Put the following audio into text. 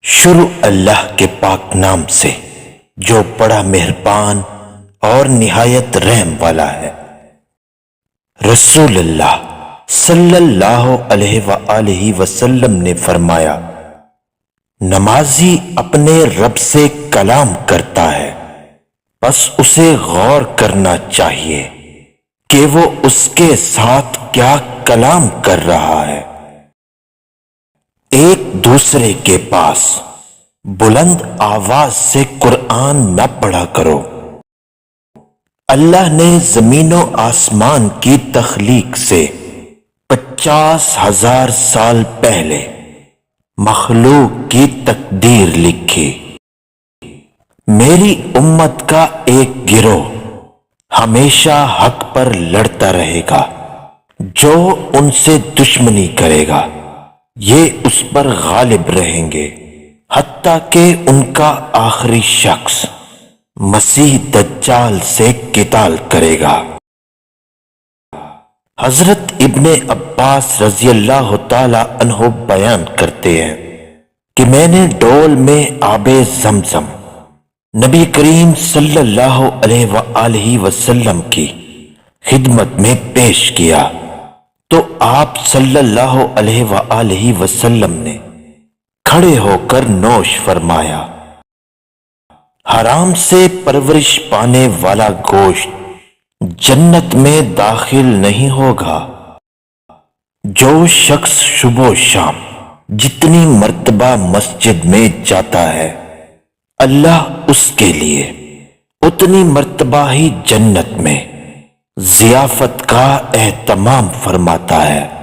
شروع اللہ کے پاک نام سے جو بڑا مہربان اور نہایت رحم والا ہے۔ رسول اللہ صلی اللہ علیہ وآلہ وسلم نے فرمایا، نمازی اپنے رب سے کلام کرتا ہے، بس اسے غور کرنا چاہیے کہ وہ اس کے ساتھ کیا کلام کر رہا ہے۔ ایک دوسرے کے پاس بلند آواز سے قرآن نہ پڑھا کرو۔ اللہ نے زمین و آسمان کی تخلیق سے 50,000 سال پہلے مخلوق کی تقدیر لکھی۔ میری امت کا ایک گروہ ہمیشہ حق پر لڑتا رہے گا، جو ان سے دشمنی کرے گا یہ اس پر غالب رہیں گے، حتیٰ کہ ان کا آخری شخص مسیح دجال سے قتال کرے گا۔ حضرت ابن عباس رضی اللہ تعالی عنہ بیان کرتے ہیں کہ میں نے ڈول میں آب زمزم نبی کریم صلی اللہ علیہ وآلہ وسلم کی خدمت میں پیش کیا تو آپ صلی اللہ علیہ وآلہ وسلم نے کھڑے ہو کر نوش فرمایا، حرام سے پرورش پانے والا گوشت جنت میں داخل نہیں ہوگا۔ جو شخص صبح و شام جتنی مرتبہ مسجد میں جاتا ہے، اللہ اس کے لیے اتنی مرتبہ ہی جنت میں ضیافت کا اہتمام فرماتا ہے۔